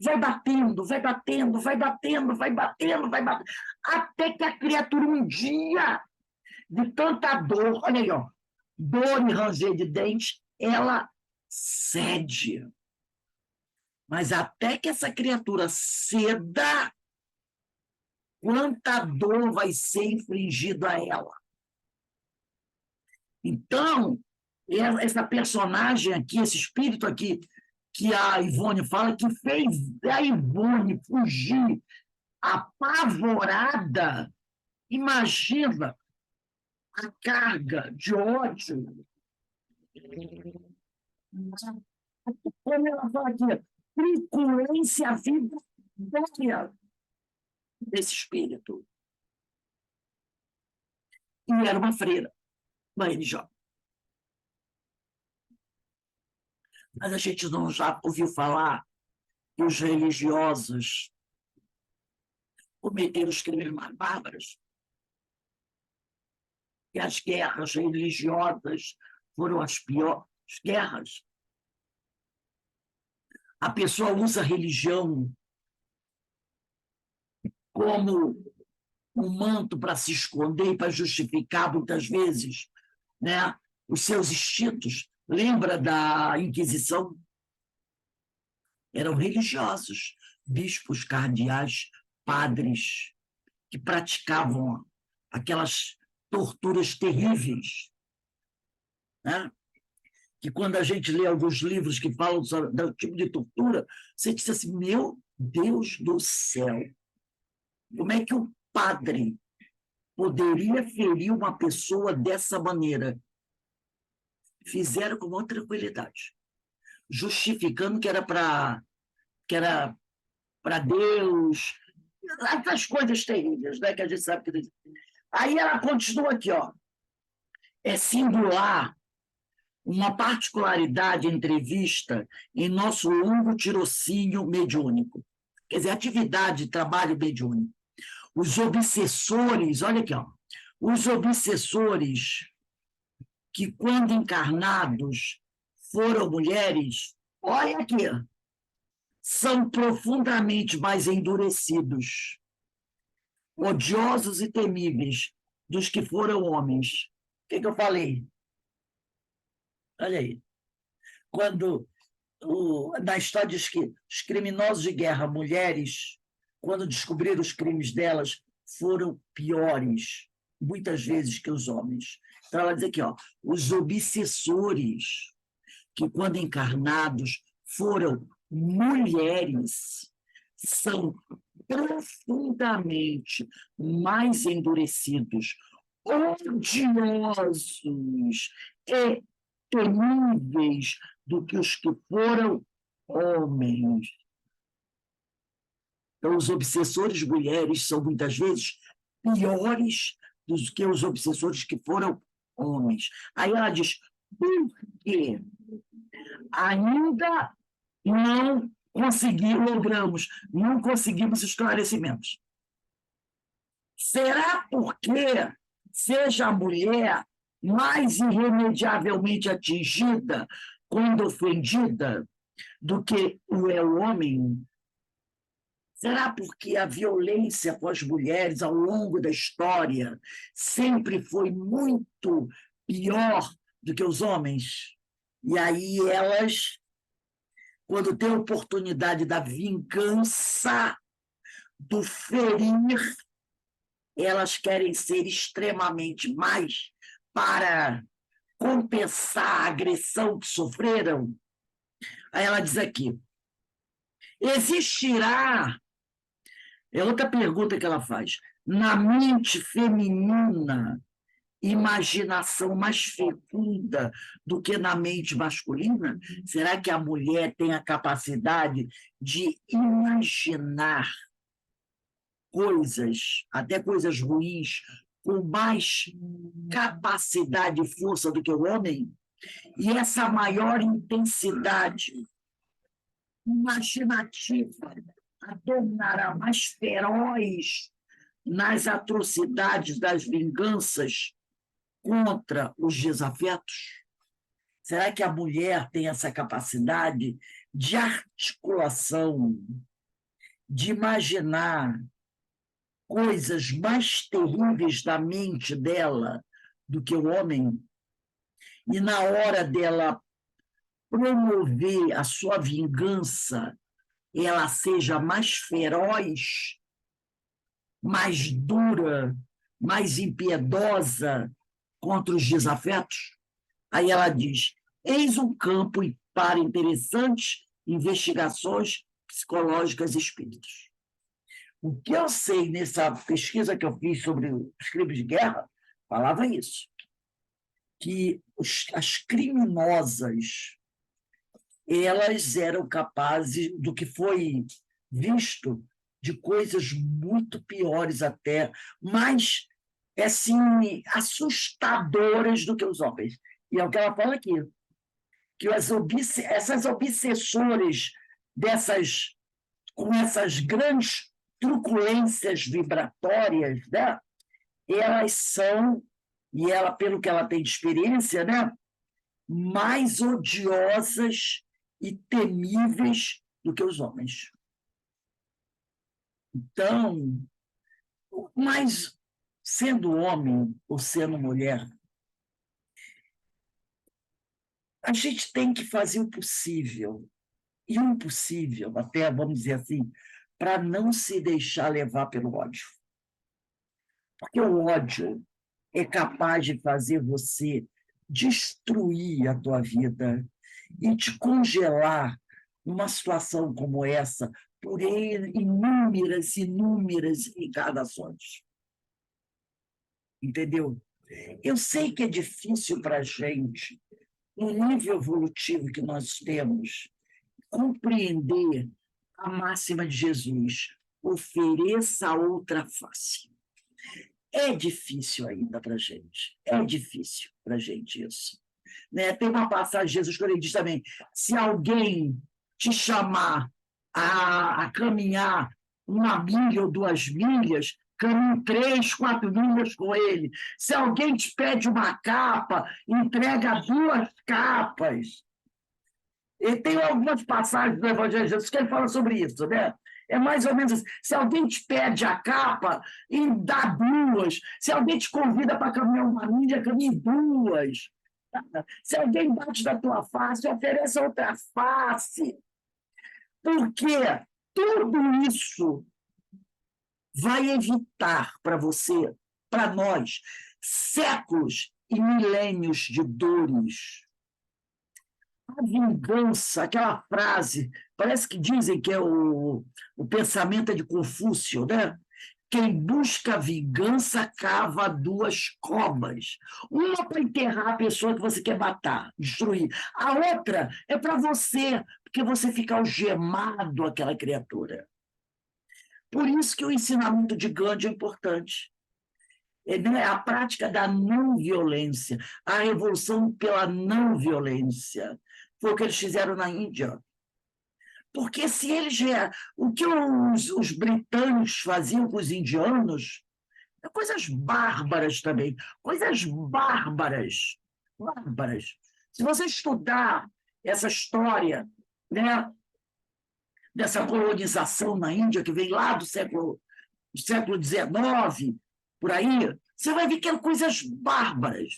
vai batendo, vai batendo, vai batendo, vai batendo, vai batendo, até que a criatura um dia, de tanta dor, olha aí, ó, dor e ranger de dentes, ela cede. Mas até que essa criatura ceda, quanta dor vai ser infligida a ela. Então, essa personagem aqui, esse espírito aqui, que a Ivone fala, que fez a Ivone fugir apavorada, imagina a carga de ódio. Como ela fala aqui, truculência vibratória desse espírito. E era uma freira, uma religião. Mas a gente não já ouviu falar que os religiosos cometeram os crimes mais bárbaros? E as guerras religiosas foram as piores guerras. A pessoa usa a religião como um manto para se esconder e para justificar, muitas vezes, né, os seus instintos. Lembra da Inquisição? Eram religiosos, bispos, cardeais, padres, que praticavam aquelas torturas terríveis. Né? Que quando a gente lê alguns livros que falam do tipo de tortura, você diz assim, meu Deus do céu, como é que padre poderia ferir uma pessoa dessa maneira? Fizeram com maior tranquilidade, justificando que era para Deus, essas coisas terríveis, né, que a gente sabe que... Aí ela continua aqui, ó. É singular uma particularidade entrevista em nosso longo tirocínio mediúnico. Quer dizer, atividade de trabalho mediúnico. Os obsessores, olha aqui, ó, os obsessores que, quando encarnados, foram mulheres, olha aqui, são profundamente mais endurecidos, odiosos e temíveis dos que foram homens. O que eu falei? Olha aí. Quando, na história diz que os criminosos de guerra, mulheres, quando descobriram os crimes delas, foram piores, muitas vezes, que os homens. Então, ela diz aqui, ó, os obsessores, que, quando encarnados, foram mulheres, são profundamente mais endurecidos, odiosos e temíveis do que os que foram homens. Então, os obsessores mulheres são, muitas vezes, piores do que os obsessores que foram homens. Aí ela diz, por quê? Ainda não conseguimos esclarecimentos. Será porque seja a mulher mais irremediavelmente atingida quando ofendida do que o homem? Será porque a violência com as mulheres ao longo da história sempre foi muito pior do que os homens? E aí elas, quando têm a oportunidade da vingança, do ferir, elas querem ser extremamente mais para compensar a agressão que sofreram. Aí ela diz aqui, existirá, é outra pergunta que ela faz, na mente feminina, imaginação mais fecunda do que na mente masculina? Será que a mulher tem a capacidade de imaginar coisas, até coisas ruins, com mais capacidade e força do que o homem? E essa maior intensidade imaginativa a tornará mais feroz nas atrocidades das vinganças contra os desafetos? Será que a mulher tem essa capacidade de articulação, de imaginar coisas mais terríveis da mente dela do que o homem? E na hora dela promover a sua vingança, ela seja mais feroz, mais dura, mais impiedosa contra os desafetos? Aí ela diz, eis um campo para interessantes investigações psicológicas espíritas. O que eu sei nessa pesquisa que eu fiz sobre os crimes de guerra, falava isso, que as criminosas, elas eram capazes, do que foi visto, de coisas muito piores até, mais assim, assustadoras do que os homens. E é o que ela fala aqui, que essas obsessoras com essas grandes truculências vibratórias, né, elas são, e ela, pelo que ela tem de experiência, né, mais odiosas e temíveis do que os homens. Então, mas sendo homem ou sendo mulher, a gente tem que fazer o possível, e o impossível, até, vamos dizer assim, para não se deixar levar pelo ódio. Porque o ódio é capaz de fazer você destruir a tua vida e te congelar numa situação como essa por inúmeras, inúmeras encarnações. Entendeu? Eu sei que é difícil para a gente, no nível evolutivo que nós temos, compreender a máxima de Jesus: ofereça a outra face. É difícil ainda para a gente. É difícil para a gente isso. Né? Tem uma passagem de Jesus que ele diz também: se alguém te chamar a caminhar 1 milha ou 2 milhas, caminhe 3, 4 milhas com ele. Se alguém te pede uma capa, entrega 2 capas. E tem algumas passagens do Evangelho de Jesus que ele fala sobre isso, né? É mais ou menos assim: se alguém te pede a capa, dá 2. Se alguém te convida para caminhar 1 milha, caminhe 2. Se alguém bate na tua face, ofereça outra face. Porque tudo isso vai evitar para você, para nós, séculos e milênios de dores. A vingança, aquela frase, parece que dizem que é o pensamento é de Confúcio, né? Quem busca vingança cava 2 covas. Uma para enterrar a pessoa que você quer matar, destruir. A outra é para você, porque você fica algemado àquela criatura. Por isso que o ensinamento de Gandhi é importante. É a prática da não violência, a revolução pela não violência. Foi o que eles fizeram na Índia. Porque se eles o que os britânicos faziam com os indianos, coisas bárbaras também, coisas bárbaras, bárbaras. Se você estudar essa história, né, dessa colonização na Índia, que vem lá do século XIX, por aí, você vai ver que eram coisas bárbaras.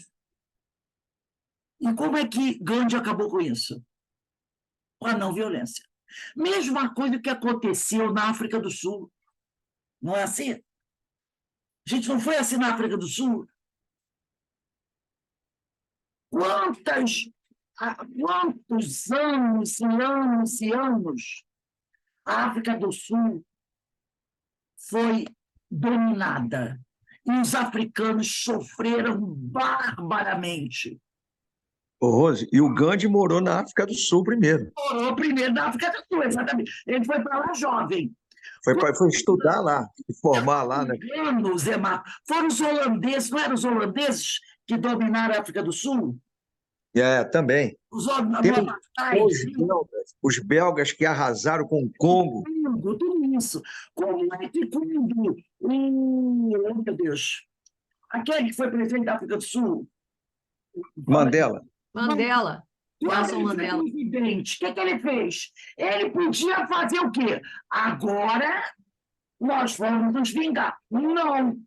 E como é que Gandhi acabou com isso? Com a não violência. Mesma coisa que aconteceu na África do Sul. Não é assim? Gente, não foi assim na África do Sul? Quantos anos e anos e anos a África do Sul foi dominada e os africanos sofreram barbaramente. Ô, Rose, e o Gandhi morou na África do Sul primeiro. Morou primeiro na África do Sul, exatamente. Ele foi para lá jovem. Foi estudar lá, se formar lá, né? Zé Marcos. Foram os holandeses, não eram os holandeses que dominaram a África do Sul? Também. Tem os belgas que arrasaram com o Congo. Tudo isso. Como é que quando meu Deus, aquele que foi presidente da África do Sul, Mandela. Mandela. quando Nelson ele foi Mandela. presidente, o que ele fez? Ele podia fazer o quê? Agora nós vamos nos vingar. Não.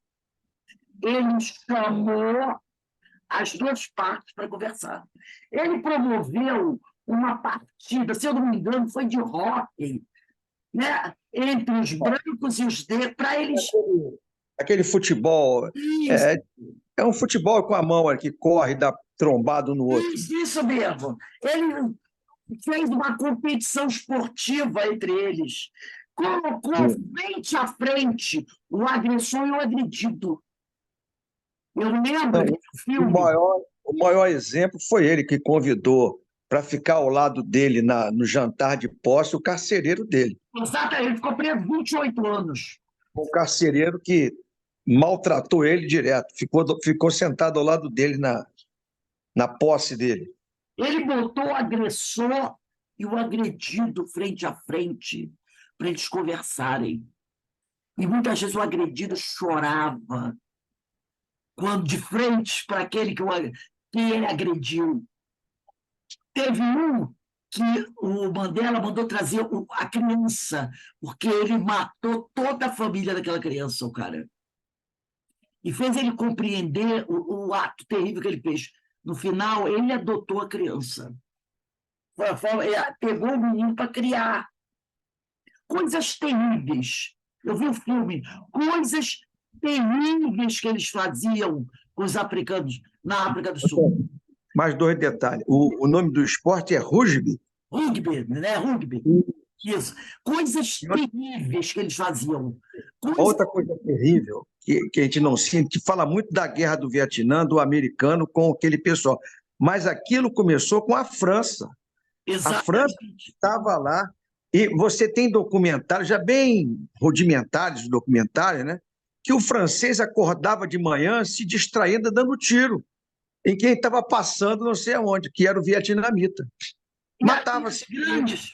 Ele chamou as 2 partes para conversar. Ele promoveu uma partida, se eu não me engano, foi de hóquei, né? Entre os brancos e os negros, para eles. Aquele futebol. É um futebol com a mão que corre e dá trombado no outro. Isso mesmo. Ele fez uma competição esportiva entre eles. Colocou frente a frente o agressor e o agredido. Eu lembro do filme. O maior exemplo foi ele que convidou para ficar ao lado dele no jantar de posse o carcereiro dele. Exatamente, ele ficou preso 28 anos. O carcereiro que maltratou ele direto, ficou sentado ao lado dele na posse dele. Ele botou o agressor e o agredido frente a frente para eles conversarem. E muitas vezes o agredido chorava quando de frente para aquele que ele agrediu. Teve um que o Mandela mandou trazer a criança, porque ele matou toda a família daquela criança, o cara. E fez ele compreender o ato terrível que ele fez. No final, ele adotou a criança. Pegou o menino para criar. Coisas terríveis. Eu vi o filme. Coisas terríveis que eles faziam com os africanos na África do Sul. Mais 2 detalhes. O nome do esporte é rugby. Rugby, né? Rugby. Isso. Coisas terríveis que eles faziam. Outra coisa terrível que a gente não sente, que fala muito da guerra do Vietnã, do americano com aquele pessoal. Mas aquilo começou com a França. A França estava lá, e você tem documentários, já bem rudimentares, documentários, né? Que o francês acordava de manhã se distraindo, dando tiro em quem estava passando não sei aonde, que era o vietnamita. Matava-se. Grandes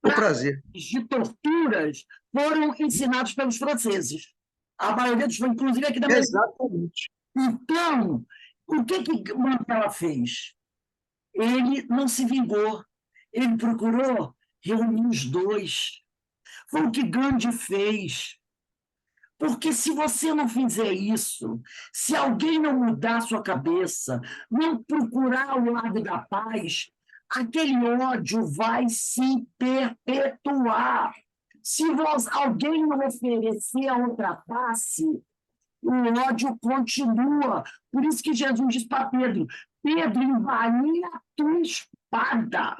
O prazer. de torturas foram ensinados pelos franceses. A maioria dos, inclusive aqui da América. Exatamente. Então, o que Mandela fez? Ele não se vingou. Ele procurou reunir os dois. Foi o que Gandhi fez. Porque se você não fizer isso, se alguém não mudar a sua cabeça, não procurar o lado da paz, aquele ódio vai se perpetuar. Se alguém não oferecer a outra face, o ódio continua. Por isso que Jesus diz para Pedro: Pedro, envalia a tua espada.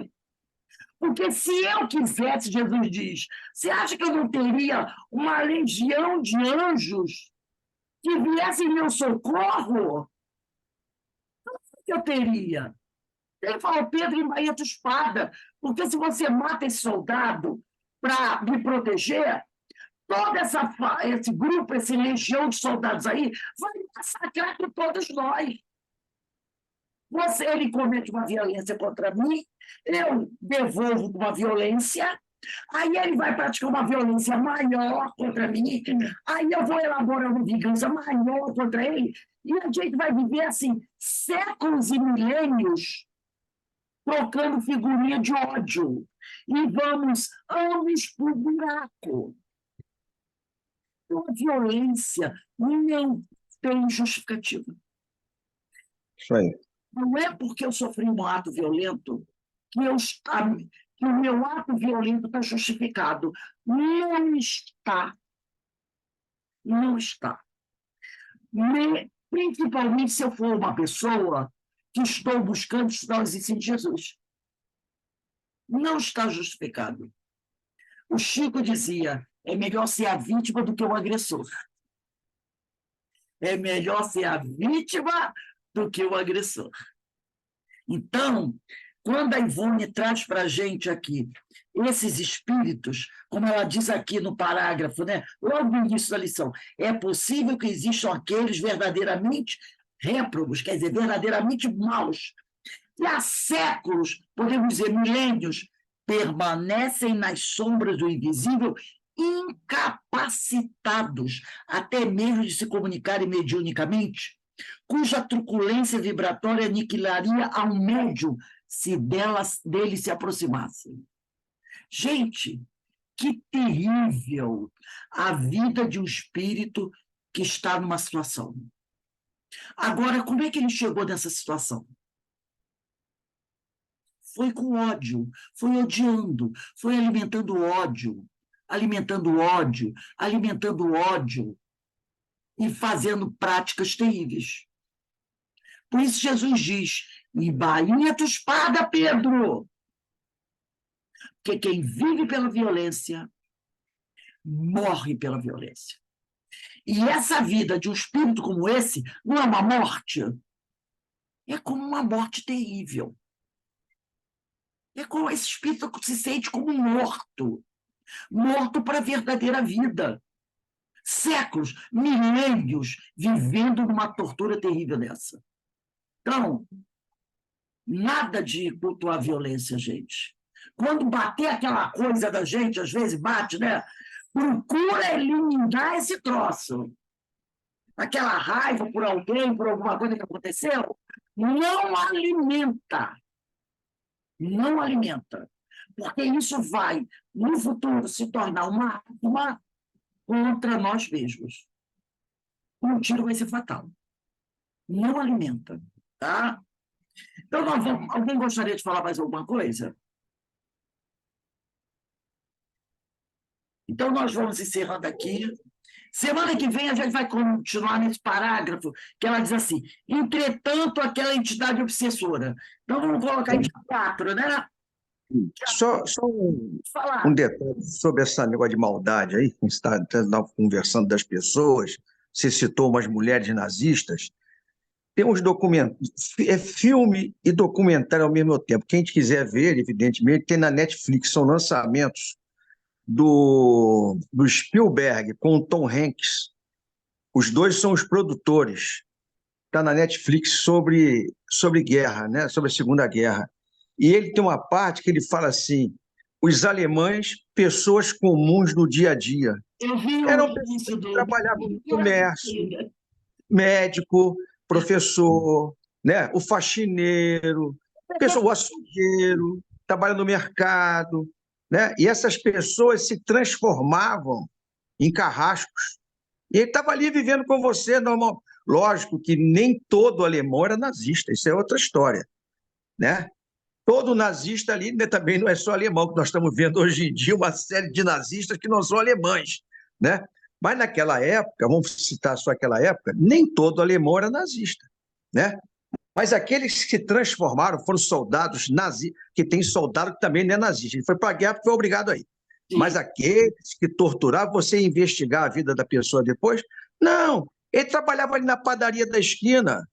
Porque se eu quisesse, Jesus diz, você acha que eu não teria uma legião de anjos que viessem em meu socorro? Não sei que eu teria. Ele falou: Pedro, embainha a tua espada, porque se você mata esse soldado para me proteger, todo esse grupo, essa legião de soldados aí, vai massacrar com todos nós. Ele comete uma violência contra mim, eu devolvo uma violência, aí ele vai praticar uma violência maior contra mim, aí eu vou elaborar uma vingança maior contra ele, e a gente vai viver assim séculos e milênios trocando figurinha de ódio, e vamos anos por buraco. Então, a violência não tem justificativa. Isso aí. Não é porque eu sofri um ato violento que o meu ato violento está justificado. Não está. Não está. Principalmente se eu for uma pessoa que estou buscando estudar os ensinos de Jesus. Não está justificado. O Chico dizia: é melhor ser a vítima do que o agressor. É melhor ser a vítima do que o agressor. Então, quando a Ivone traz para a gente aqui esses espíritos, como ela diz aqui no parágrafo, né, logo no início da lição, é possível que existam aqueles verdadeiramente réprobos, quer dizer, verdadeiramente maus, que há séculos, podemos dizer milênios, permanecem nas sombras do invisível, incapacitados até mesmo de se comunicarem mediunicamente, cuja truculência vibratória aniquilaria ao médium se dele se aproximassem. Gente, que terrível a vida de um espírito que está numa situação. Agora, como é que ele chegou nessa situação? Foi com ódio, foi odiando, foi alimentando ódio, alimentando ódio, alimentando ódio e fazendo práticas terríveis. Por isso Jesus diz: embainha a tua espada, Pedro. Porque quem vive pela violência, morre pela violência. E essa vida de um espírito como esse não é uma morte, é como uma morte terrível. É como esse espírito se sente como morto, morto para a verdadeira vida. Séculos, milênios, vivendo numa tortura terrível dessa. Então, nada de cultuar a violência, gente. Quando bater aquela coisa da gente, às vezes bate, né? Procura eliminar esse troço. Aquela raiva por alguém, por alguma coisa que aconteceu, não alimenta. Não alimenta. Porque isso vai, no futuro, se tornar uma arma contra nós mesmos. Um tiro vai ser fatal. Não alimenta. Tá? Então, alguém gostaria de falar mais alguma coisa? Então, nós vamos encerrando aqui. Semana que vem, a gente vai continuar nesse parágrafo, que ela diz assim: entretanto, aquela entidade obsessora. Então, vamos colocar em 4, né? Só Falar. um detalhe sobre esse negócio de maldade aí, que a gente está conversando das pessoas. Você citou umas mulheres nazistas. Tem uns documentos, é filme e documentário ao mesmo tempo. Quem quiser ver, evidentemente, tem na Netflix, são lançamentos do Spielberg com o Tom Hanks. Os dois são os produtores. Está na Netflix sobre guerra, né? Sobre a Segunda Guerra. E ele tem uma parte que ele fala assim: os alemães, pessoas comuns no dia a dia. Eu vi Eram o pessoas início que do... trabalhavam no comércio, médico, professor, né? O faxineiro, o açougueiro, trabalha no mercado, né? E essas pessoas se transformavam em carrascos. E ele estava ali vivendo com você, normal. Lógico que nem todo alemão era nazista, isso é outra história, né? Todo nazista ali, né, também não é só alemão, que nós estamos vendo hoje em dia uma série de nazistas que não são alemães, né? Mas naquela época, vamos citar só aquela época, nem todo alemão era nazista, né? Mas aqueles que se transformaram foram soldados nazistas, que tem soldado que também não é nazista. Ele foi para a guerra porque foi obrigado a ir. Sim. Mas aqueles que torturavam, você ia investigar a vida da pessoa depois? Não, ele trabalhava ali na padaria da esquina,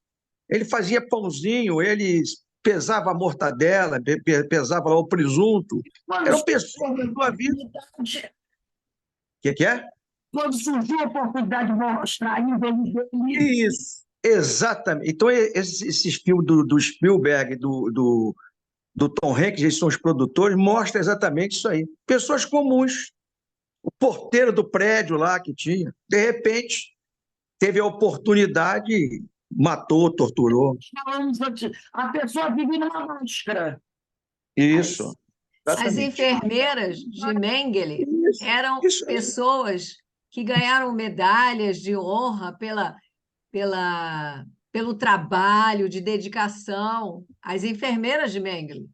ele fazia pãozinho, ele pesava a mortadela, pesava lá o presunto. Eram pessoas da sua vida. O que é? Quando surgiu a oportunidade de mostrar a índole dele. Isso, exatamente. Então, esses filmes do Spielberg, do Tom Hanks, eles são os produtores, mostra exatamente isso aí. Pessoas comuns. O porteiro do prédio lá que tinha, de repente, teve a oportunidade, matou, torturou. A pessoa vive numa máscara. Isso. As Exatamente. enfermeiras de Mengele eram Isso aí. pessoas que ganharam medalhas de honra pelo trabalho de dedicação. As enfermeiras de Mengele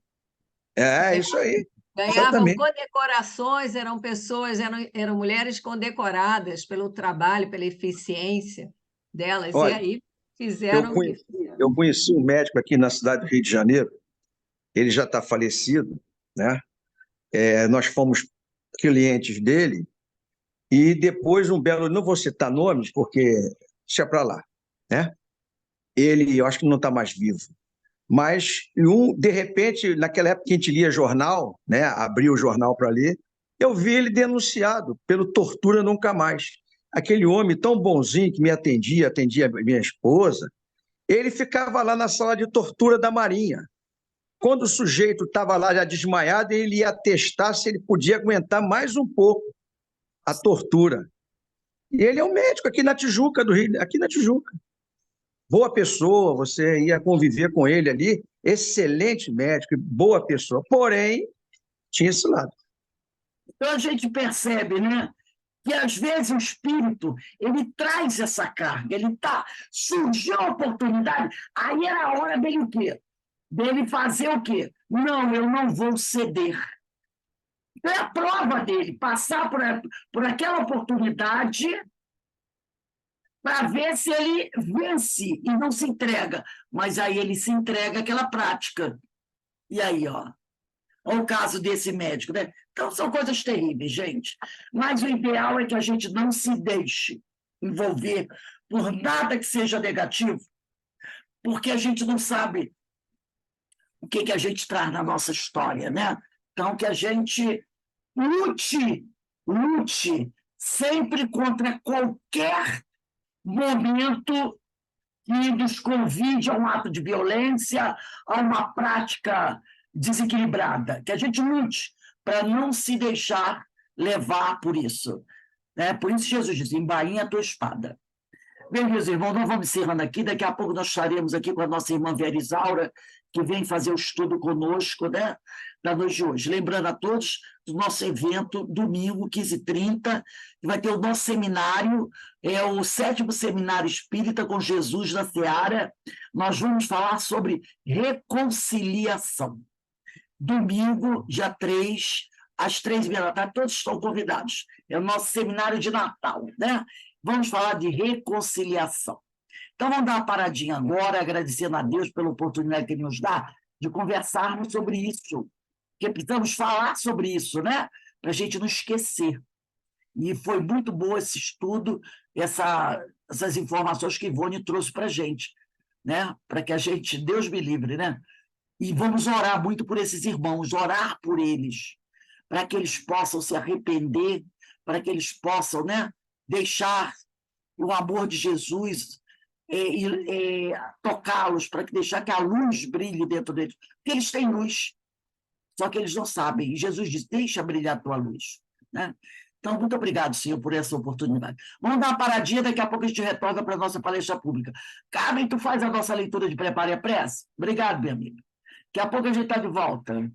É, isso aí. ganhavam Exatamente. condecorações, eram mulheres condecoradas pelo trabalho, pela eficiência delas. E Olha, aí fizeram o que fizeram. Eu conheci um médico aqui na cidade do Rio de Janeiro, ele já está falecido, né? Nós fomos clientes dele, e depois um belo, não vou citar nomes, porque deixa para lá, né? Ele, eu acho que não está mais vivo, mas de repente, naquela época que a gente lia jornal, né? Abria o jornal para ler, eu vi ele denunciado pelo Tortura Nunca Mais. Aquele homem tão bonzinho que me atendia minha esposa, ele ficava lá na sala de tortura da Marinha. Quando o sujeito estava lá já desmaiado, ele ia testar se ele podia aguentar mais um pouco a tortura. E ele é um médico aqui na Tijuca, do Rio, aqui na Tijuca. Boa pessoa, você ia conviver com ele ali, excelente médico, boa pessoa. Porém, tinha esse lado. Então a gente percebe, né, que às vezes o espírito ele traz essa carga, surgiu a oportunidade, aí era a hora dele o quê? Dele fazer o quê? Não, eu não vou ceder. Então é a prova dele, passar por aquela oportunidade para ver se ele vence e não se entrega. Mas aí ele se entrega àquela prática. E aí, ó. Olha o caso desse médico, né? Então, são coisas terríveis, gente. Mas o ideal é que a gente não se deixe envolver por nada que seja negativo, porque a gente não sabe o que a gente traz na nossa história, né? Então, que a gente lute sempre contra qualquer momento que nos convide a um ato de violência, a uma prática desequilibrada, que a gente lute para não se deixar levar por isso. Né? Por isso Jesus diz, embainha a tua espada. Bem, meus irmãos, nós vamos encerrando aqui, daqui a pouco nós estaremos aqui com a nossa irmã Vera Isaura, que vem fazer o estudo conosco, né, da noite de hoje. Lembrando a todos do nosso evento, domingo, 15h30, que vai ter o nosso seminário, o 7º Seminário Espírita com Jesus na Seara. Nós vamos falar sobre reconciliação. Domingo, dia 3, às 3h30, todos estão convidados. É o nosso seminário de Natal, né? Vamos falar de reconciliação. Então, vamos dar uma paradinha agora, agradecendo a Deus pela oportunidade que Ele nos dá de conversarmos sobre isso. porque precisamos falar sobre isso, né? Para a gente não esquecer. E foi muito bom esse estudo, essas informações que Ivone trouxe para a gente, né? Para que a gente, Deus me livre, né? E vamos orar muito por esses irmãos, orar por eles, para que eles possam se arrepender, para que eles possam, né, deixar o amor de Jesus tocá-los, para que deixar que a luz brilhe dentro deles. Porque eles têm luz, só que eles não sabem. E Jesus diz, deixa brilhar a tua luz. Né? Então, muito obrigado, Senhor, por essa oportunidade. Vamos dar uma paradinha, daqui a pouco a gente retorna para a nossa palestra pública. Carmen, tu faz a nossa leitura de Prepare a Prece? Obrigado, minha amiga. Daqui a pouco a gente está de volta.